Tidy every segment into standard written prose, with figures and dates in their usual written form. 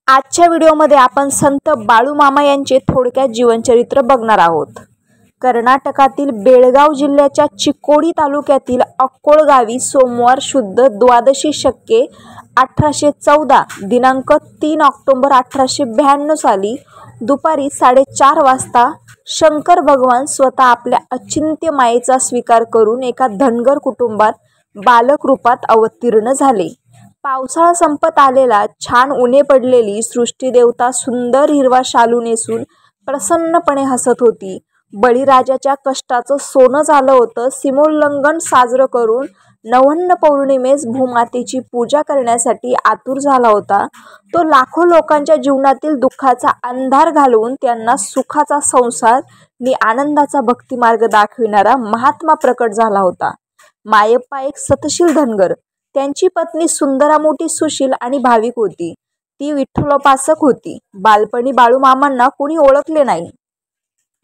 आजच्या व्हिडिओमध्ये आपण संत बाळूमामा यांचे थोडक्यात जीवनचरित्र बघणार आहोत। कर्नाटकातील बेळगाव जिल्ह्याच्या चिक्कोडी तालुक्यातील अक्कोळ गावी सोमवार शुद्ध द्वादशी शके 1814 दिनांक 3 ऑक्टोबर 1892 साली दुपारी 4:30 वाजता शंकर भगवान स्वतः आपल्या अचिंत्य मायेचा स्वीकार करून एका धनगर कुटुंबात बालक रूपात अवतीर्ण झाले। पावसाळा संपत आलेला, छान उन्हे पडलेली सृष्टीदेवता सुंदर हिरवा शालू नेसून प्रसन्नपणे हसत होती। बळीराजाच्या कष्टाचं सोनं झालं होतं। सीमोल्लंघन साजरं करून 99 पौर्णिमेस भूमातेची पूजा करण्यासाठी आतुर झाला होता। तो लाखो लोकांच्या जीवनातील दुःखाचा अंधार घालवून त्यांना सुखाचा संसार आणि आनंदाचा भक्तिमार्ग दाखविणारा महात्मा प्रकट झाला होता। मायप्पा एक सतशील धनगर, त्यांची पत्नी सुंदरा मोठी सुशील आणि भाविक होती। ती विठ्ठलोपासक होती। बालपणी बाळूमामांना कोणी ओळखले नाही।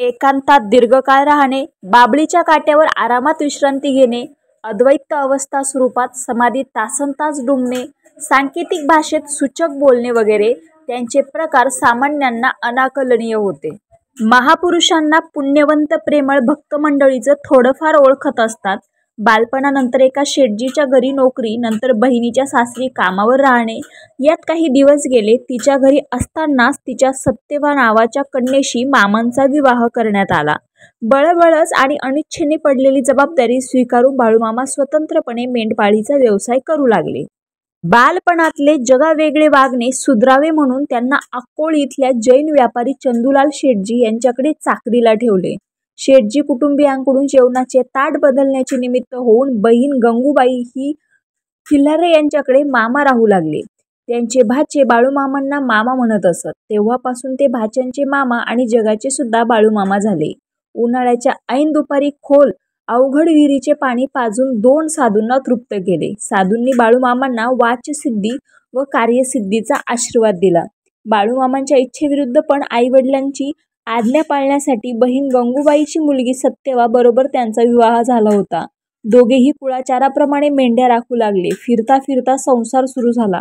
एकांतात दीर्घकाळ राहणे, बाबळीच्या काट्यावर आरामात विश्रांती घेणे, अद्वैत अवस्था स्वरूपात समाधीत तासनतास डुंबणे, सांकेतिक भाषेत सूचक बोलणे वगैरे त्यांचे प्रकार सामान्यांना अनाकलनीय होते। महापुरुषांना पुण्यवंत प्रेमळ भक्तमंडळीचं थोडंफार ओळखत असतात। बालपणानंतर एका शेटजीच्या घरी नोकरी, नंतर बहिणीच्या सासरी कामावर राहणे, यात काही दिवस गेले। तिच्या घरी असतानाच तिच्या सत्यवा नावाच्या कन्येशी मामांचा विवाह करण्यात आला। बळबळच आणि अनिच्छेने पडलेली जबाबदारी स्वीकारून बाळूमामा स्वतंत्रपणे मेंढपाळीचा व्यवसाय करू लागले। बालपणातले जगावेगळे वागणे सुधरावे म्हणून त्यांना अक्कोळ इथल्या जैन व्यापारी चंदूलाल शेटजी यांच्याकडे चाकरीला ठेवले। शेटजी कुटुंबियांकडून जेवणाचे ताट बदलण्याचे निमित्त होऊन बहीण गंगूबाई ही खिल्लारे यांच्याकडे मामा राहू लागले। त्यांचे भाचे बाळूमामांना मामा म्हणत असत। तेव्हापासून ते भाच्यांचे मामा आणि जगाचे सुद्धा बाळूमामा झाले। उन्हाळ्याच्या ऐन दुपारी खोल अवघड विहिरीचे पाणी पाजून 2 साधूंना तृप्त केले। साधूंनी बाळूमामांना वाचसिद्धी व कार्यसिद्धीचा आशीर्वाद दिला। बाळूमामांच्या इच्छेविरुद्ध पण आईवडिलांची आज्ञा पाळण्यासाठी बहीण गंगूबाईची मुलगी सत्यवा बरोबर त्यांचा विवाह झाला होता। दोघेही कुळाचाराप्रमाणे मेंढ्या राखू लागले। फिरता फिरता संसार सुरू झाला।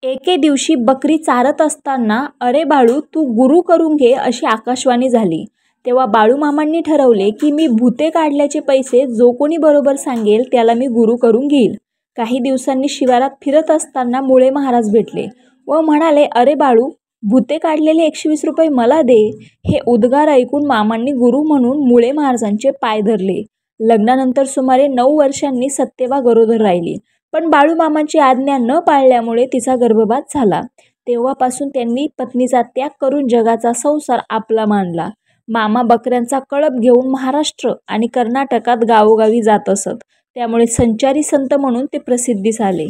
एके दिवशी बकरी चारत असताना "अरे बाळू, तू गुरु करून घे" अशी आकाशवाणी झाली। तेव्हा बाळूमामांनी ठरवले की मी भूते काढल्याचे पैसे जो कोणी बरोबर सांगेल त्याला मी गुरु करून घेईल। काही दिवसांनी शिवारात फिरत असताना मुळे महाराज भेटले व म्हणाले, "अरे बाळू, भूते काढलेले 120 रुपये मला दे." हे उद्गार ऐकून मामांनी गुरु म्हणून मुळे महाराजांचे पाय धरले। लग्नानंतर सुमारे 9 वर्षांनी सत्यवा गरोदर राहिली, पण बाळूमामांची आज्ञा न पाळल्यामुळे तिचा गर्भपात झाला। तेव्हापासून त्यांनी पत्नीचा त्याग करून जगाचा संसार आपला मानला। मामा बकऱ्यांचा कळप घेऊन महाराष्ट्र आणि कर्नाटकात गावोगावी जात असत, त्यामुळे संचारी संत म्हणून ते प्रसिद्धीस आले।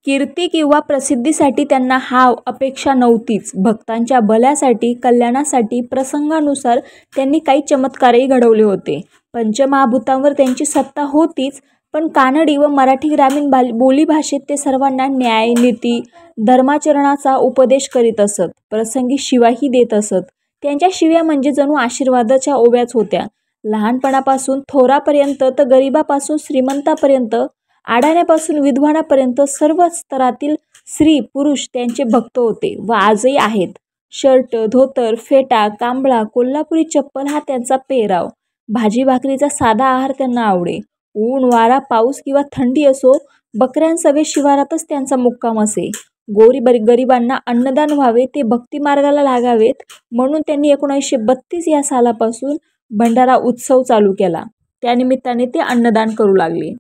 कीर्ती किंवा प्रसिद्धीसाठी त्यांना हाव अपेक्षा नव्हतीच। भक्तांच्या भल्यासाठी, कल्याणासाठी प्रसंगानुसार त्यांनी काही चमत्कारही घडवले होते। पंचमहाभूतांवर त्यांची सत्ता होतीच, पण कानडी व मराठी ग्रामीण बोलीभाषेत ते सर्वांना न्याय, नीती, धर्माचरणाचा उपदेश करीत असत। प्रसंगी शिवाही देत असत। त्यांच्या शिव्या म्हणजे जणू आशीर्वादाच्या ओव्याच होत्या। लहानपणापासून थोरापर्यंत तर गरिबापासून श्रीमंतापर्यंत, आडाण्यापासून विद्वानापर्यंत सर्व स्तरातील स्त्री पुरुष त्यांचे भक्त होते व आजही आहेत। शर्ट, धोतर, फेटा, कांबळा, कोल्हापुरी चप्पल हा त्यांचा पेहराव। भाजी भाकरीचा साधा आहार त्यांना आवडे। ऊन, वारा, पाऊस किंवा थंडी असो, बकऱ्यांसवे शिवारातच त्यांचा मुक्काम असे। गरिबांना अन्नदान व्हावे, ते भक्तिमार्गाला लागावेत म्हणून त्यांनी 1932 या सालापासून भंडारा उत्सव चालू केला। त्यानिमित्ताने ते अन्नदान करू लागले।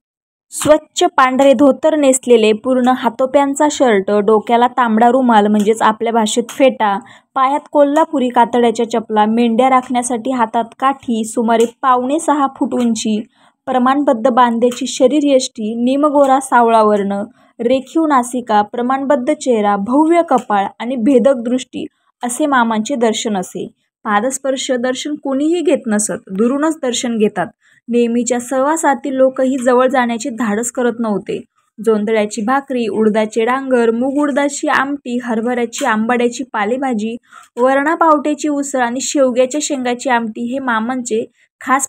स्वच्छ पांढरे धोतर नेसलेले, पूर्ण हातोप्यांचा शर्ट, डोक्याला तांबडा रुमाल म्हणजेच आपल्या भाषेत फेटा, पायात कोल्हापुरी कातड्याच्या चपला, मेंढ्या राखण्यासाठी हातात काठी, सुमारे 5.25 फूट उंची, प्रमाणबद्ध बांध्याची शरीरयष्टी, निमगोरा सावळा वर्ण, रेखीव नासिका, प्रमाणबद्ध चेहरा, भव्य कपाळ आणि भेदक दृष्टी असे मामांचे दर्शन असे। पादस्पर्श दर्शन कोणीही घेत नसत, दुरूनच दर्शन घेतात। नेहमीच्या सहवासातील लोकही जवळ जाण्याचे धाडस करत नव्हते। जोंधळ्याची भाकरी, उडदाचे डांगर, मूग उडदाची आमटी, हरभऱ्याची आंबाड्याची पालेभाजी, वरणा पावट्याची उसळ आणि शेवग्याच्या शेंगाची आमटी हे मामांचे खास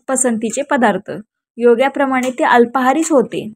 पसंतीचे पदार्थ। योग्याप्रमाणे ते अल्पाहारीच होते।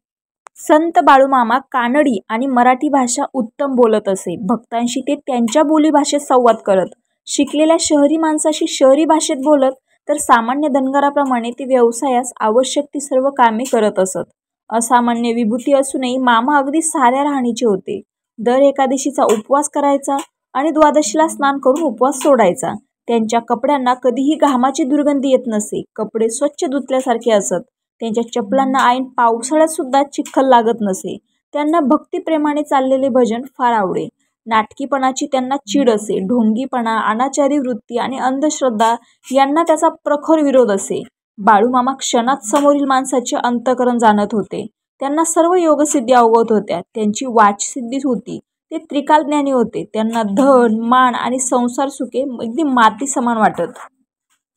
संत बाळूमामा कानडी आणि मराठी भाषा उत्तम बोलत असे. भक्तांशी ते त्यांच्या बोलीभाषेत संवाद करत, शिकलेल्या शहरी माणसाशी शहरी भाषेत बोलत, तर सामान्य धनगराप्रमाणे ते व्यवसायास आवश्यक ती सर्व कामे करत असत. असामान्य विभूती असूनही मामा अगदी साध्या राहणीचे होते. दर एकादशीचा उपवास करायचा आणि द्वादशीला स्नान करून उपवास सोडायचा. त्यांच्या कपड्यांना कधीही घामाची दुर्गंधी येत नसे. कपडे स्वच्छ धुतल्यासारखे असत. त्यांच्या चपलांना ऐन पावसाळ्यात सुद्धा चिखल लागत नसे. त्यांना भक्तिप्रेमाने चाललेले भजन फार आवडे. नाटकीपणाची त्यांना चीड असे. ढोंगीपणा, अनाचारी वृत्ती आणि अंधश्रद्धा यांना त्याचा प्रखर विरोध असे. बाळूमामा क्षणात समोरील माणसाचे अंतःकरण जाणत होते. त्यांना सर्व योगसिद्धी अवगत होत्या. त्यांची वाचसिद्धी होती. ते त्रिकालज्ञानी होते. त्यांना धन, मान आणि संसार सुखे अगदी माती समान वाटत.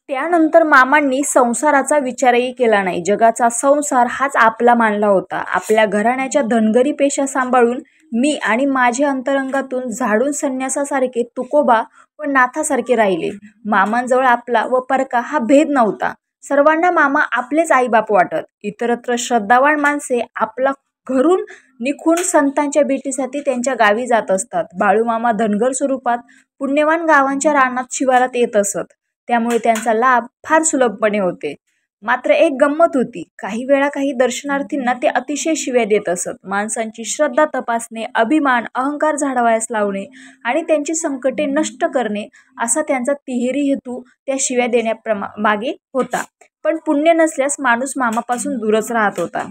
त्यानंतर मामांनी संसाराचा विचारही केला नाही. जगाचा संसार हाच आपला मानला होता. आपल्या घराण्याच्या धनगरी पेशा सांभाळून मी आणि माझे अंतरंगातून झाडून संन्यासासारखे तुकोबा व नाथासारखे राहिले. मामांजवळ आपला व परका हा भेद नव्हता. सर्वांना मामा आपलेच आईबाप वाटत. इतरत्र श्रद्धावान माणसे आपला घरून निघून संतांच्या भेटीसाठी त्यांच्या गावी जात असतात. बाळूमामा धनगर स्वरूपात पुण्यवान गावांच्या रानात शिवारात येत असत. त्यामुळे त्यांचा लाभ फार सुलभपणे होते. मात्र एक गंमत होती. काही वेळा काही दर्शनार्थींना ते अतिशय शिव्या देत असत. माणसांची श्रद्धा तपासणे, अभिमान, अहंकार झाडवायस लावणे आणि त्यांची संकटे नष्ट करणे असा त्यांचा तिहेरी हेतू त्या शिव्या देण्यामागे होता. पण पुण्य नसल्यास माणूस मामापासून दूरच राहत होता.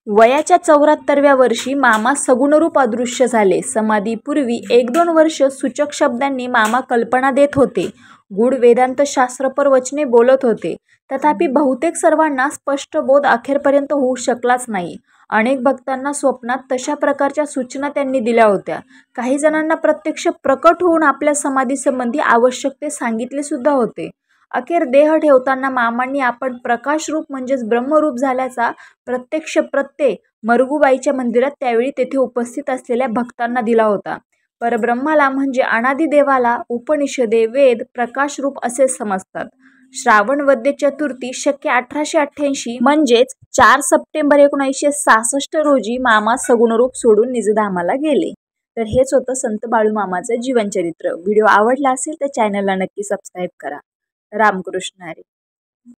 वयाच्या 74व्या वर्षी मामा सगुणरूप अदृश्य झाले. समाधीपूर्वी 1-2 वर्ष सूचक शब्दांनी मामा कल्पना देत होते. गूढ वेदांत शास्त्रपर वचने बोलत होते. तथापि बहुतेक सर्वांना स्पष्ट बोध अखेरपर्यंत होऊ शकलाच नाही. अनेक भक्तांना स्वप्नात तशा प्रकारच्या सूचना त्यांनी दिल्या होत्या. काही जणांना प्रत्यक्ष प्रकट होऊन आपल्या समाधीसंबंधी आवश्यक ते सांगितले सुद्धा होते. अखेर देह ठेवताना मामांनी आपण प्रकाशरूप म्हणजेच ब्रह्मरूप झाल्याचा प्रत्यक्ष प्रत्यय मरगूबाईच्या मंदिरात त्यावेळी तेथे उपस्थित असलेल्या भक्तांना दिला होता. परब्रह्माला म्हणजे अनादी देवाला उपनिषदे, वेद प्रकाशरूप असे समजतात. श्रावण वद्य चतुर्थी शके 1888 म्हणजेच 4 सप्टेंबर 1966 रोजी मामा सगुणरूप सोडून निजधामाला गेले. तर हेच होतं संत बाळूमामाचं जीवनचरित्र. व्हिडिओ आवडला असेल तर चॅनलला नक्की सबस्क्राईब करा. रामकृष्ण हरी.